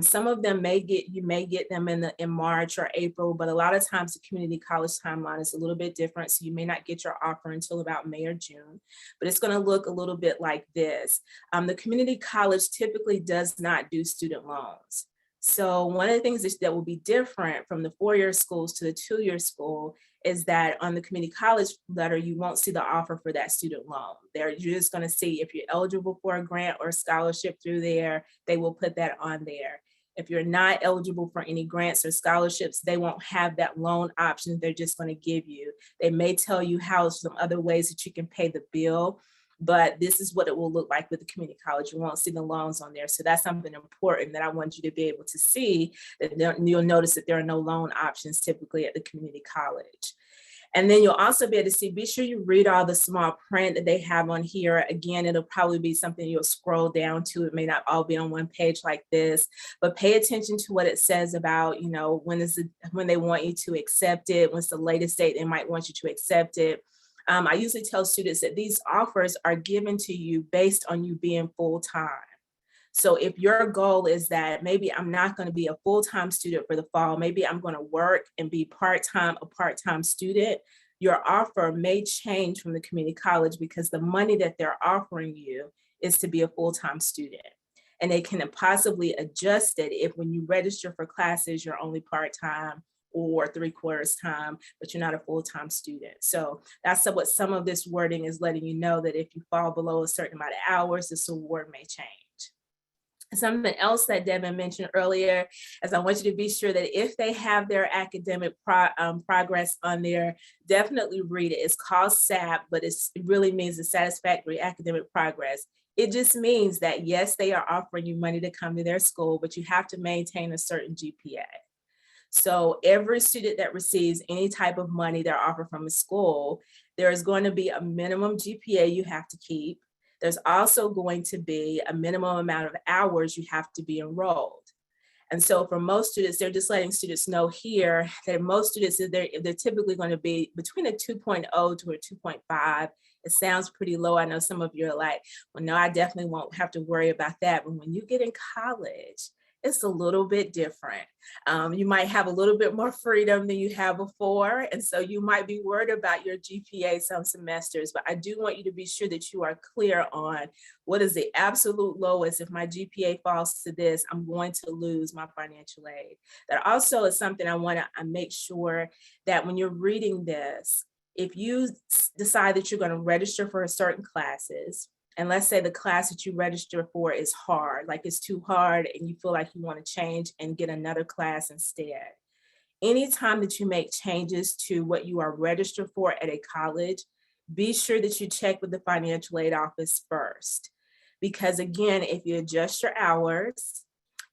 Some of them you may get them in March or April, but a lot of times the community college timeline is a little bit different. So you may not get your offer until about May or June, but it's going to look a little bit like this. The community college typically does not do student loans. So one of the things that will be different from the 4-year schools to the 2-year school is that on the community college letter, you won't see the offer for that student loan. You're just going to see if you're eligible for a grant or a scholarship through there, they will put that on there. If you're not eligible for any grants or scholarships, they won't have that loan option they're just going to give you. They may tell you how some other ways that you can pay the bill, but this is what it will look like with the community college. You won't see the loans on there. So that's something important that I want you to be able to see, that you'll notice that there are no loan options typically at the community college. And then you'll also be able to see, be sure you read all the small print that they have on here. Again, it'll probably be something you'll scroll down to. It may not all be on one page like this, but pay attention to what it says about, when they want you to accept it, when's the latest date they might want you to accept it. I usually tell students that these offers are given to you based on you being full-time. So if your goal is that maybe I'm not going to be a full-time student for the fall, maybe I'm going to work and be a part-time student, your offer may change from the community college because the money that they're offering you is to be a full-time student. And they can possibly adjust it if when you register for classes, you're only part-time or 3/4 time, but you're not a full-time student. So that's what some of this wording is letting you know, that if you fall below a certain amount of hours, this award may change. Something else that Devin mentioned earlier is I want you to be sure that if they have their academic progress on there, definitely read it. It's called SAP, but it really means the satisfactory academic progress. It just means that, yes, they are offering you money to come to their school, but you have to maintain a certain GPA. So every student that receives any type of money they're offered from a school, there is going to be a minimum GPA you have to keep. There's also going to be a minimum amount of hours you have to be enrolled. And so for most students, they're just letting students know here that most students, they're typically going to be between a 2.0 to a 2.5. It sounds pretty low. I know some of you are like, well, no, I definitely won't have to worry about that. But when you get in college, it's a little bit different. You might have a little bit more freedom than you had before. And so you might be worried about your GPA some semesters, but I do want you to be sure that you are clear on what is the absolute lowest. If my GPA falls to this, I'm going to lose my financial aid. That also is something I want to make sure that when you're reading this, if you decide that you're going to register for certain classes, and let's say the class that you register for is hard, like it's too hard and you feel like you want to change and get another class instead. Anytime that you make changes to what you are registered for at a college, be sure that you check with the financial aid office first. Because again, if you adjust your hours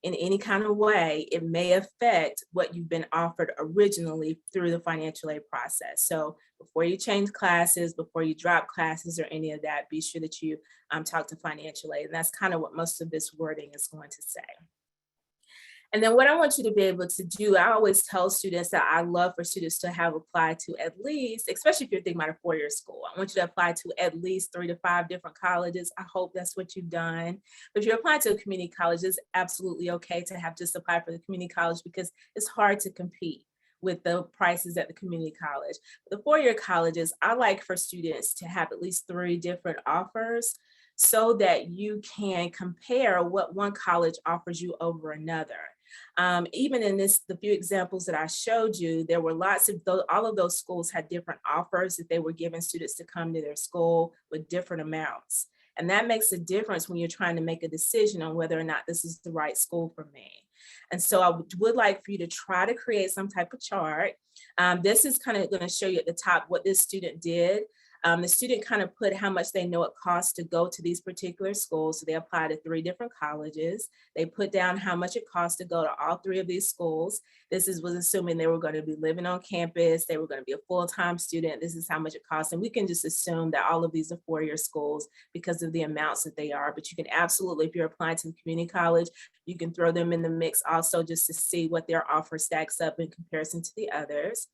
in any kind of way, it may affect what you've been offered originally through the financial aid process. So before you change classes, before you drop classes or any of that, be sure that you talk to financial aid. And that's kind of what most of this wording is going to say. And then what I want you to be able to do, I always tell students that I love for students to have applied to at least, especially if you're thinking about a four-year school, I want you to apply to at least 3 to 5 different colleges. I hope that's what you've done. But if you're applying to a community college, it's absolutely okay to have just applied for the community college because it's hard to compete with the prices at the community college. The four-year colleges, I like for students to have at least 3 different offers so that you can compare what one college offers you over another. Even in the few examples that I showed you, there were lots of all of those schools had different offers that they were giving students to come to their school with different amounts. And that makes a difference when you're trying to make a decision on whether or not this is the right school for me. And so I would like for you to try to create some type of chart. This is kind of going to show you at the top what this student did. The student kind of put how much they know it costs to go to these particular schools. So they applied to 3 different colleges. They put down how much it costs to go to all 3 of these schools. This was assuming they were going to be living on campus. They were going to be a full-time student. This is how much it costs. And we can just assume that all of these are 4-year schools because of the amounts that they are. But you can absolutely, if you're applying to the community college, you can throw them in the mix also just to see what their offer stacks up in comparison to the others.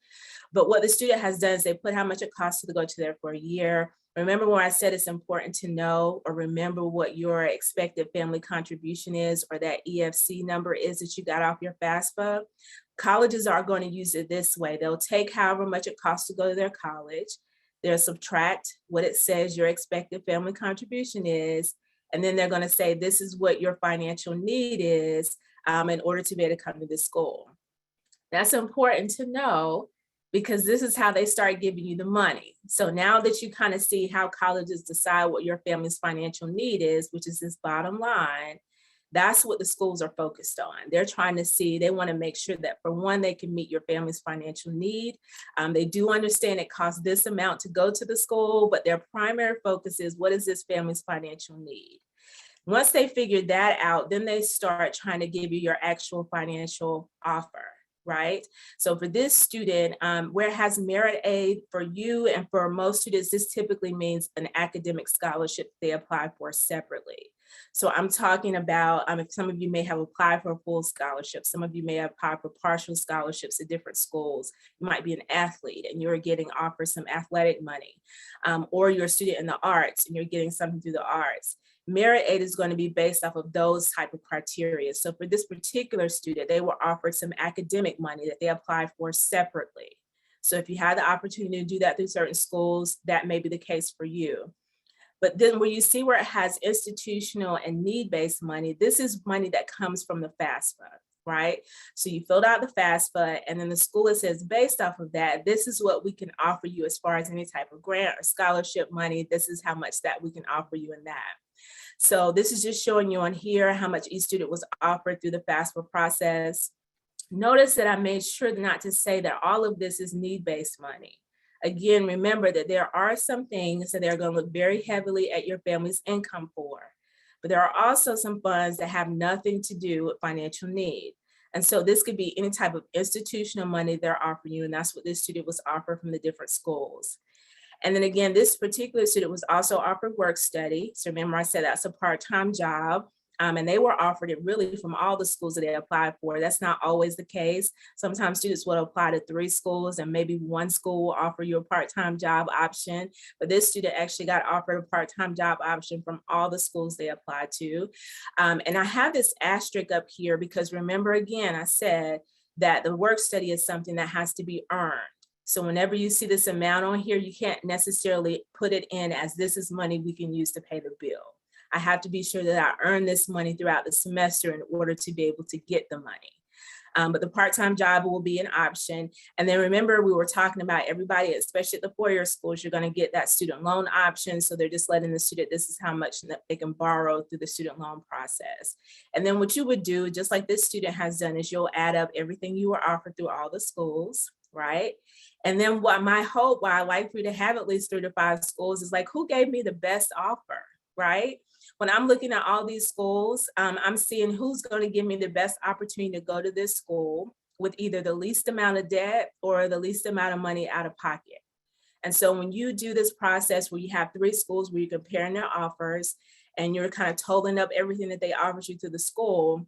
But what the student has done is they put how much it costs to go to there for a year. Remember when I said it's important to know or remember what your expected family contribution is or that EFC number is that you got off your FAFSA. Colleges are going to use it this way. They'll take however much it costs to go to their college. They'll subtract what it says your expected family contribution is. And then they're going to say, this is what your financial need is in order to be able to come to this school. That's important to know because this is how they start giving you the money. So now that you kind of see how colleges decide what your family's financial need is, which is this bottom line, that's what the schools are focused on. They're trying to see, they want to make sure that for one, they can meet your family's financial need. They do understand it costs this amount to go to the school, but their primary focus is what is this family's financial need? Once they figure that out, then they start trying to give you your actual financial offer. Right? So for this student, where it has merit aid for you and for most students, this typically means an academic scholarship they apply for separately. So I'm talking about, if some of you may have applied for a full scholarship, some of you may have applied for partial scholarships at different schools. You might be an athlete and you're getting offered some athletic money, or you're a student in the arts and you're getting something through the arts. Merit aid is going to be based off of those type of criteria. So for this particular student, they were offered some academic money that they applied for separately. So if you had the opportunity to do that through certain schools, that may be the case for you. But then when you see where it has institutional and need-based money, this is money that comes from the FAFSA, right? So you filled out the FAFSA and then the school, it says based off of that, this is what we can offer you as far as any type of grant or scholarship money. This is how much that we can offer you in that. So this is just showing you on here how much each student was offered through the FAFSA process. Notice that I made sure not to say that all of this is need-based money. Again, remember that there are some things that they're going to look very heavily at your family's income for, but there are also some funds that have nothing to do with financial need. And so this could be any type of institutional money they're offering you, and that's what this student was offered from the different schools. And then again, this particular student was also offered work study. So remember I said that's a part-time job. And they were offered it really from all the schools that they applied for. That's not always the case. Sometimes students will apply to 3 schools and maybe 1 school will offer you a part-time job option. But this student actually got offered a part-time job option from all the schools they applied to. And I have this asterisk up here because remember, again, I said that the work study is something that has to be earned. So whenever you see this amount on here, you can't necessarily put it in as this is money we can use to pay the bill. I have to be sure that I earn this money throughout the semester in order to be able to get the money. But the part-time job will be an option. And then remember, we were talking about everybody, especially at the four-year schools, you're going to get that student loan option. So they're just letting the student, this is how much they can borrow through the student loan process. And then what you would do, just like this student has done, is you'll add up everything you were offered through all the schools, right? And then what my hope, why I like for you to have at least 3 to 5 schools is like, who gave me the best offer, right? When I'm looking at all these schools, I'm seeing who's going to give me the best opportunity to go to this school with either the least amount of debt or the least amount of money out of pocket. And so when you do this process where you have 3 schools where you're comparing their offers and you're kind of totaling up everything that they offered you to the school,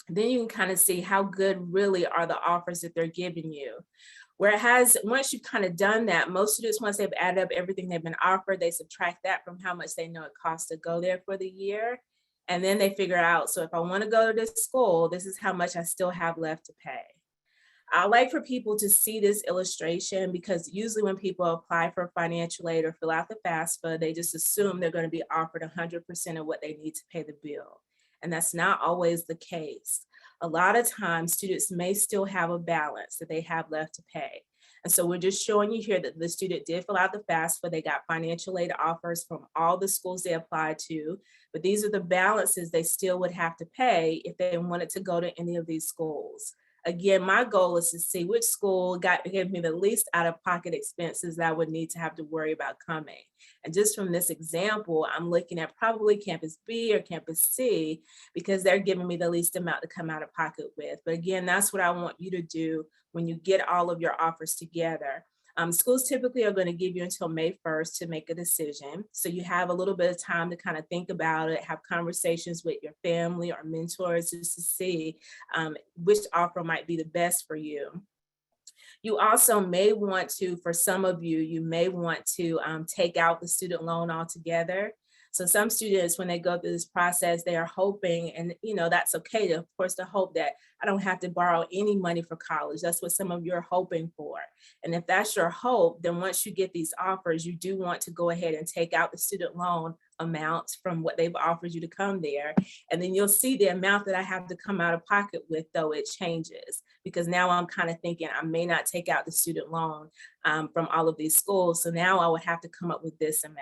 then you can kind of see how good really are the offers that they're giving you. Whereas once you've kind of done that, most students, once they've added up everything they've been offered, they subtract that from how much they know it costs to go there for the year. And then they figure out, so if I want to go to this school, this is how much I still have left to pay. I like for people to see this illustration because usually when people apply for financial aid or fill out the FAFSA, they just assume they're going to be offered 100% of what they need to pay the bill. And that's not always the case. A lot of times students may still have a balance that they have left to pay. And so we're just showing you here that the student did fill out the FAFSA. They got financial aid offers from all the schools they applied to, but these are the balances they still would have to pay if they wanted to go to any of these schools. Again, my goal is to see which school gave me the least out-of-pocket expenses that I would need to have to worry about coming. And just from this example, I'm looking at probably campus B or campus C because they're giving me the least amount to come out of pocket with. But again, that's what I want you to do when you get all of your offers together. Schools typically are going to give you until May 1st to make a decision. So you have a little bit of time to kind of think about it, have conversations with your family or mentors just to see which offer might be the best for you. You also may want to, for some of you, you may want to take out the student loan altogether. So some students, when they go through this process, they are hoping, and that's okay, of course, to hope that I don't have to borrow any money for college. That's what some of you are hoping for. And if that's your hope, then once you get these offers, you do want to go ahead and take out the student loan amount from what they've offered you to come there. And then you'll see the amount that I have to come out of pocket with, though it changes, because now I'm kind of thinking I may not take out the student loan from all of these schools. So now I would have to come up with this amount.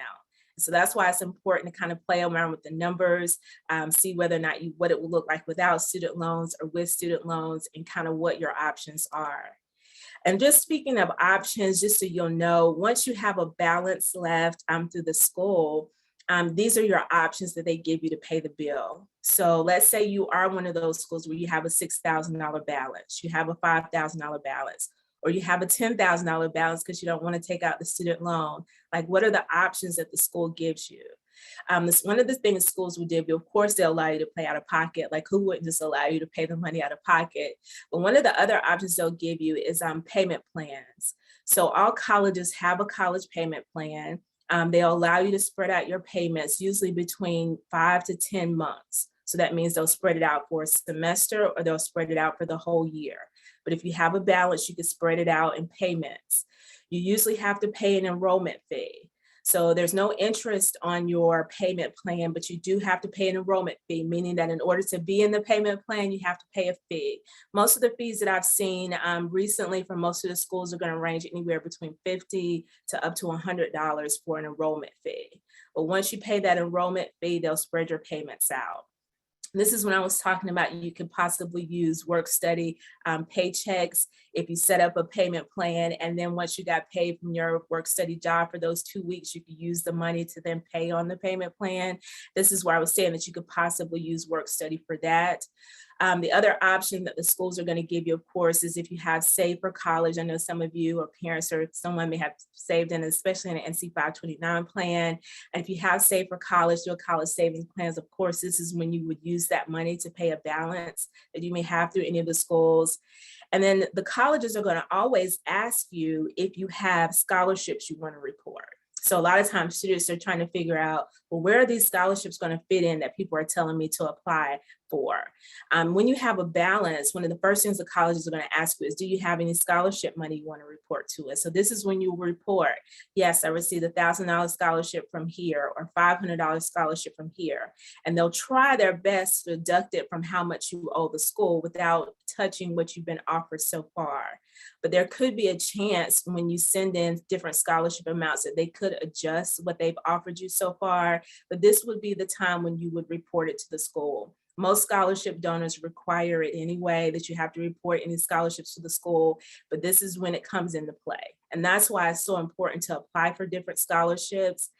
So that's why it's important to kind of play around with the numbers, see whether or not what it will look like without student loans or with student loans, and kind of what your options are. And just speaking of options, just so you'll know, once you have a balance left through the school, these are your options that they give you to pay the bill. So let's say you are one of those schools where you have a $6,000 balance, you have a $5,000 balance, or you have a $10,000 balance because you don't want to take out the student loan. Like, what are the options that the school gives you? One of the things schools will do, of course, they'll allow you to pay out of pocket. Like, who wouldn't just allow you to pay the money out of pocket? But one of the other options they'll give you is payment plans. So all colleges have a college payment plan. They'll allow you to spread out your payments, usually between 5 to 10 months. So that means they'll spread it out for a semester or they'll spread it out for the whole year. But if you have a balance, you can spread it out in payments. You usually have to pay an enrollment fee. So there's no interest on your payment plan, but you do have to pay an enrollment fee, meaning that in order to be in the payment plan, you have to pay a fee. Most of the fees that I've seen recently from most of the schools are going to range anywhere between $50 to up to $100 for an enrollment fee. But once you pay that enrollment fee, they'll spread your payments out. This is when I was talking about you could possibly use work study paychecks if you set up a payment plan. And then once you got paid from your work study job for those 2 weeks, you could use the money to then pay on the payment plan. This is where I was saying that you could possibly use work study for that. The other option that the schools are going to give you, of course, is if you have saved for college. I know some of you or parents or someone may have saved in, especially in an NC 529 plan. And if you have saved for college, through a college savings plans, of course, this is when you would use that money to pay a balance that you may have through any of the schools. And then the colleges are going to always ask you if you have scholarships you want to report. So a lot of times students are trying to figure out, well, where are these scholarships going to fit in that people are telling me to apply for? When you have a balance, one of the first things the colleges are going to ask you is, do you have any scholarship money you want to report to us? So this is when you report, yes, I received a $1,000 scholarship from here or $500 scholarship from here. And they'll try their best to deduct it from how much you owe the school without touching what you've been offered so far. But there could be a chance when you send in different scholarship amounts that they could adjust what they've offered you so far. But this would be the time when you would report it to the school. Most scholarship donors require it anyway, that you have to report any scholarships to the school, but this is when it comes into play. And that's why it's so important to apply for different scholarships,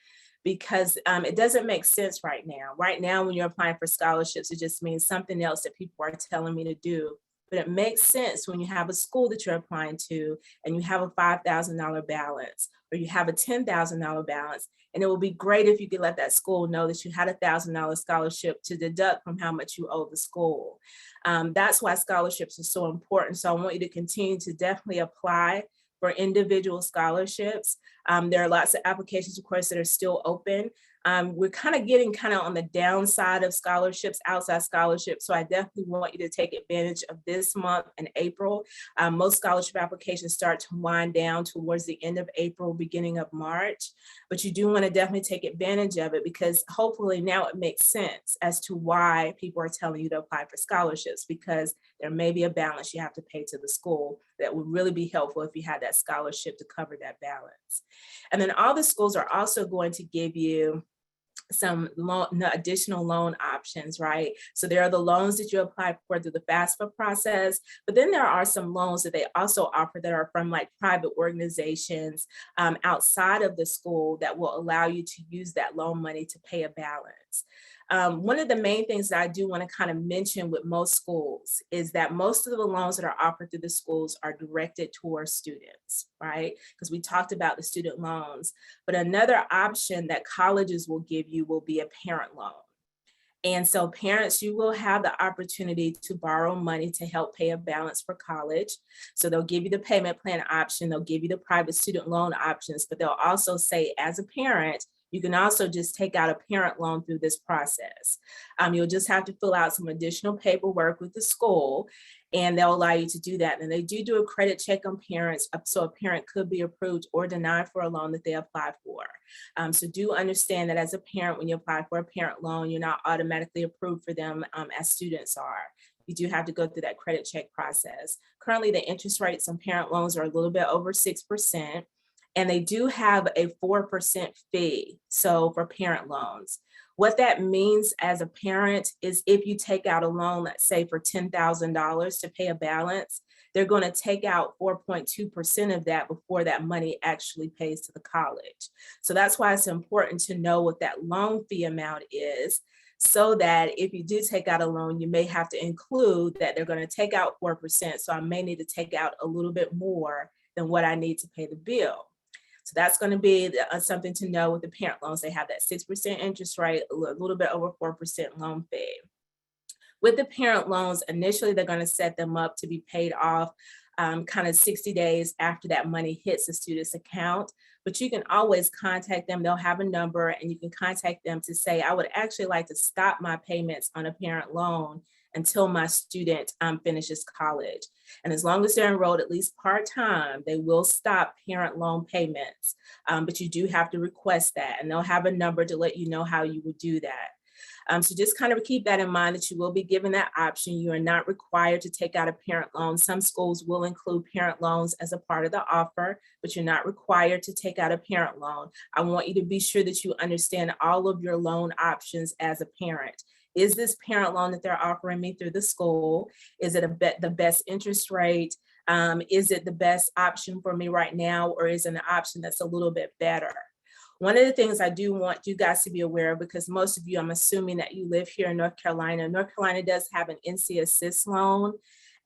because it doesn't make sense right now. Right now, when you're applying for scholarships, it just means something else that people are telling me to do. But it makes sense when you have a school that you're applying to and you have a $5,000 balance or you have a $10,000 balance. And it will be great if you could let that school know that you had a $1,000 scholarship to deduct from how much you owe the school. That's why scholarships are so important. So I want you to continue to definitely apply for individual scholarships. There are lots of applications, of course, that are still open. We're kind of getting on the downside of scholarships, outside scholarships. So I definitely want you to take advantage of this month in April. Most scholarship applications start to wind down towards the end of April, beginning of March. But you do want to definitely take advantage of it, because hopefully now it makes sense as to why people are telling you to apply for scholarships, because there may be a balance you have to pay to the school that would really be helpful if you had that scholarship to cover that balance. And then all the schools are also going to give you some additional loan options, right? So there are the loans that you apply for through the FAFSA process, but then there are some loans that they also offer that are from like private organizations outside of the school that will allow you to use that loan money to pay a balance. One of the main things that I do want to kind of mention with most schools is that most of the loans that are offered through the schools are directed towards students, right? Because we talked about the student loans, but another option that colleges will give you will be a parent loan. And so parents, you will have the opportunity to borrow money to help pay a balance for college. So they'll give you the payment plan option, they'll give you the private student loan options, but they'll also say, as a parent, you can also just take out a parent loan through this process. You'll just have to fill out some additional paperwork with the school, and they'll allow you to do that. And they do a credit check on parents, so a parent could be approved or denied for a loan that they apply for. So do understand that as a parent, when you apply for a parent loan, you're not automatically approved for them as students are. You do have to go through that credit check process. Currently, the interest rates on parent loans are a little bit over 6%. And they do have a 4% fee, so for parent loans. What that means as a parent is if you take out a loan, let's say for $10,000 to pay a balance, they're going to take out 4.2% of that before that money actually pays to the college. So that's why it's important to know what that loan fee amount is, so that if you do take out a loan, you may have to include that they're going to take out 4%. So I may need to take out a little bit more than what I need to pay the bill. So that's going to be something to know with the parent loans. They have that 6% interest rate, a little bit over 4% loan fee. With the parent loans, initially, they're going to set them up to be paid off kind of 60 days after that money hits the student's account. But you can always contact them. They'll have a number, and you can contact them to say, I would actually like to stop my payments on a parent loan until my student finishes college. And as long as they're enrolled at least part-time, they will stop parent loan payments. But you do have to request that, and they'll have a number to let you know how you would do that. So just kind of keep that in mind, that you will be given that option. You are not required to take out a parent loan. Some schools will include parent loans as a part of the offer, but you're not required to take out a parent loan. I want you to be sure that you understand all of your loan options as a parent. Is this parent loan that they're offering me through the school? Is it the best interest rate? Is it the best option for me right now? Or is it an option that's a little bit better? One of the things I do want you guys to be aware of, because most of you, I'm assuming that you live here in North Carolina. North Carolina does have an NC Assist loan.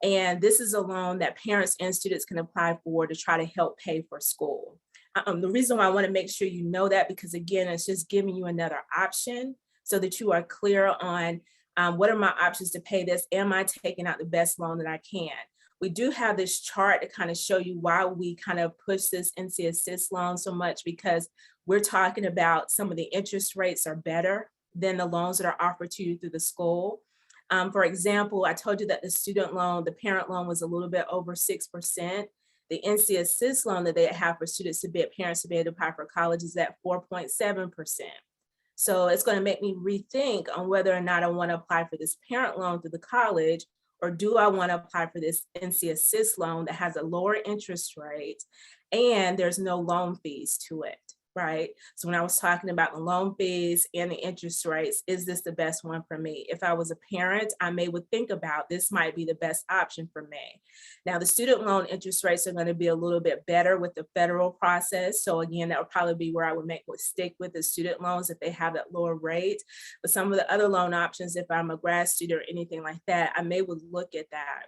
And this is a loan that parents and students can apply for to try to help pay for school. The reason why I want to make sure you know that, because again, it's just giving you another option so that you are clear on what are my options to pay this? Am I taking out the best loan that I can? We do have this chart to kind of show you why we kind of push this NC Assist loan so much, because we're talking about some of the interest rates are better than the loans that are offered to you through the school. For example, I told you that the student loan, the parent loan was a little bit over 6%. The NC Assist loan that they have for students to be, parents to be able to apply for college is at 4.7%. So it's going to make me rethink on whether or not I want to apply for this parent loan through the college, or do I want to apply for this NC Assist loan that has a lower interest rate and there's no loan fees to it, right? So when I was talking about the loan fees and the interest rates, is this the best one for me? If I was a parent, I would think about this might be the best option for me. Now, the student loan interest rates are going to be a little bit better with the federal process. So again, that would probably be where I would stick with the student loans if they have that lower rate. But some of the other loan options, if I'm a grad student or anything like that, I would look at that.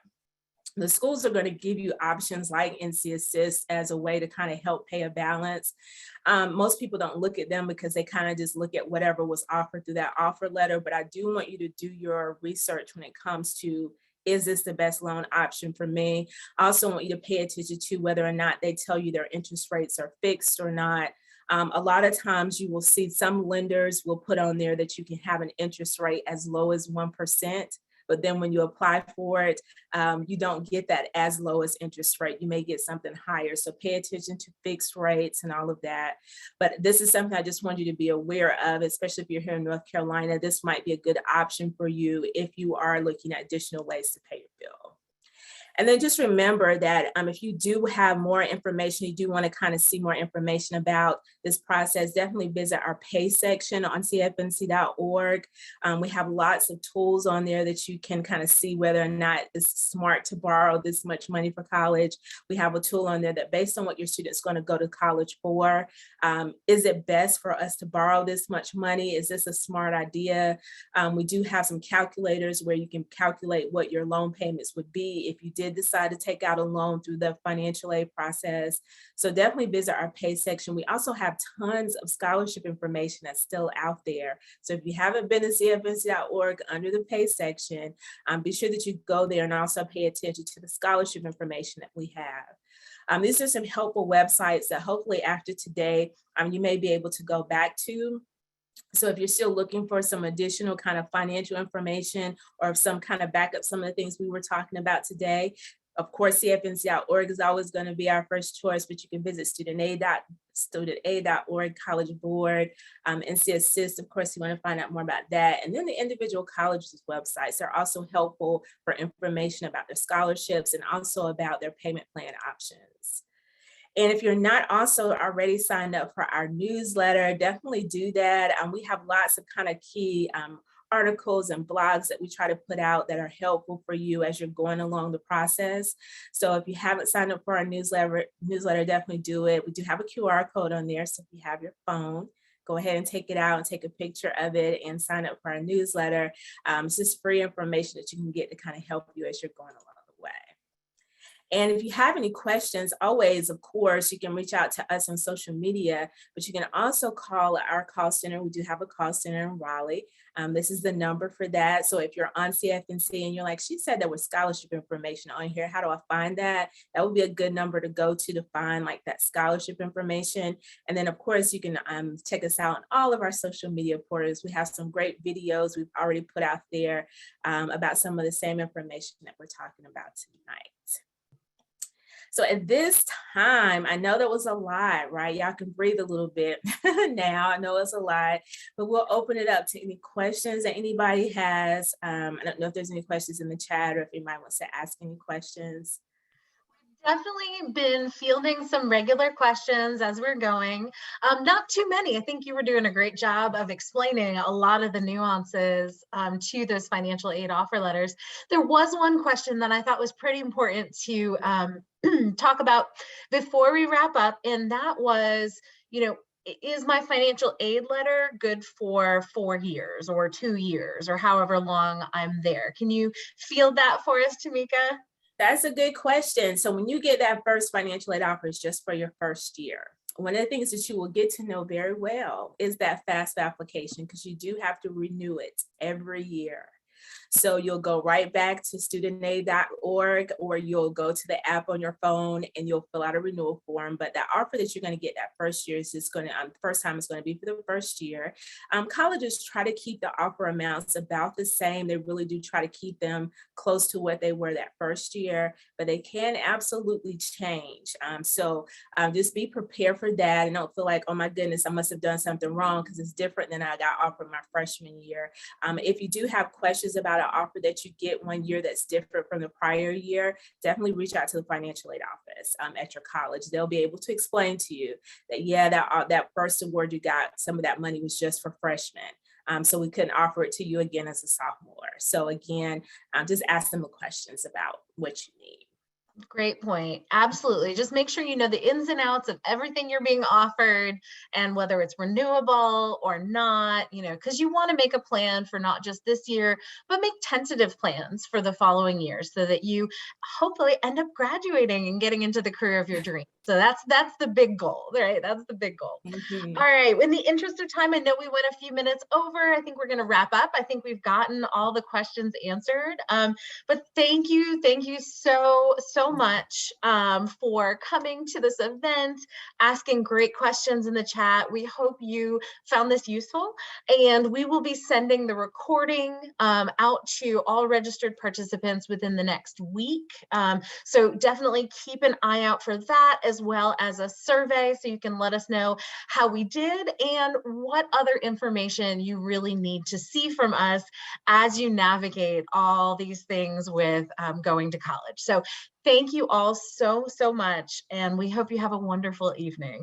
The schools are going to give you options like NC Assist as a way to kind of help pay a balance. Most people don't look at them because they kind of just look at whatever was offered through that offer letter. But I do want you to do your research when it comes to, is this the best loan option for me? I also want you to pay attention to whether or not they tell you their interest rates are fixed or not. A lot of times you will see some lenders will put on there that you can have an interest rate as low as 1%. But then when you apply for it, you don't get that as low as interest rate. You may get something higher. So pay attention to fixed rates and all of that. But this is something I just want you to be aware of, especially if you're here in North Carolina. This might be a good option for you if you are looking at additional ways to pay your bill. And then just remember that if you do have more information, you do want to kind of see more information about this process, definitely visit our pay section on CFNC.org. We have lots of tools on there that you can kind of see whether or not it's smart to borrow this much money for college. We have a tool on there that based on what your student's going to go to college for, is it best for us to borrow this much money? Is this a smart idea? We do have some calculators where you can calculate what your loan payments would be if you did decide to take out a loan through the financial aid process. So definitely visit our pay section. We also have tons of scholarship information that's still out there. So if you haven't been to CFNC.org under the pay section, be sure that you go there and also pay attention to the scholarship information that we have. These are some helpful websites that hopefully after today, you may be able to go back to. So if you're still looking for some additional kind of financial information or some kind of backup, some of the things we were talking about today, of course, CFNC.org is always going to be our first choice, but you can visit studentaid.org, College Board, NC Assist. Of course, you want to find out more about that. And then the individual colleges' websites are also helpful for information about their scholarships and also about their payment plan options. And if you're not also already signed up for our newsletter, definitely do that. We have lots of kind of key articles and blogs that we try to put out that are helpful for you as you're going along the process. So if you haven't signed up for our newsletter, definitely do it. We do have a QR code on there. So if you have your phone, go ahead and take it out and take a picture of it and sign up for our newsletter. It's just free information that you can get to kind of help you as you're going along the way. And if you have any questions, always, of course, you can reach out to us on social media, but you can also call our call center. We do have a call center in Raleigh. This is the number for that. So if you're on CFNC and you're like, she said there was scholarship information on here, how do I find that? That would be a good number to go to find like that scholarship information. And then of course you can check us out on all of our social media portals. We have some great videos we've already put out there about some of the same information that we're talking about tonight. So at this time, I know that was a lot, right? Y'all can breathe a little bit now. I know it's a lot, but we'll open it up to any questions that anybody has. I don't know if there's any questions in the chat or if anybody wants to ask any questions. Definitely been fielding some regular questions as we're going. Not too many. I think you were doing a great job of explaining a lot of the nuances to those financial aid offer letters. There was one question that I thought was pretty important to talk about before we wrap up, and that was, is my financial aid letter good for 4 years or 2 years or however long I'm there? Can you field that for us, Tamika? That's a good question. So when you get that first financial aid offer, it's just for your first year. One of the things that you will get to know very well is that FAFSA application, because you do have to renew it every year. So you'll go right back to studentaid.org, or you'll go to the app on your phone and you'll fill out a renewal form. But the offer that you're going to get that first year is just going to, first time is going to be for the first year. Colleges try to keep the offer amounts about the same. They really do try to keep them close to what they were that first year, but they can absolutely change. So just be prepared for that, and don't feel like, oh my goodness, I must have done something wrong because it's different than I got offered my freshman year. If you do have questions about an offer that you get one year that's different from the prior year, definitely reach out to the financial aid office at your college. They'll be able to explain to you that, yeah, that first award you got, some of that money was just for freshmen. So we couldn't offer it to you again as a sophomore. So again, just ask them the questions about what you need. Great point. Absolutely. Just make sure you know the ins and outs of everything you're being offered and whether it's renewable or not, because you want to make a plan for not just this year, but make tentative plans for the following year so that you hopefully end up graduating and getting into the career of your dreams. So that's the big goal, right? That's the big goal. Mm-hmm. All right. In the interest of time, I know we went a few minutes over. I think we're going to wrap up. I think we've gotten all the questions answered. But thank you so much for coming to this event, asking great questions in the chat. We hope you found this useful, and we will be sending the recording out to all registered participants within the next week. So definitely keep an eye out for that, as well as a survey, so you can let us know how we did and what other information you really need to see from us as you navigate all these things with going to college. So thank you all so much, and we hope you have a wonderful evening.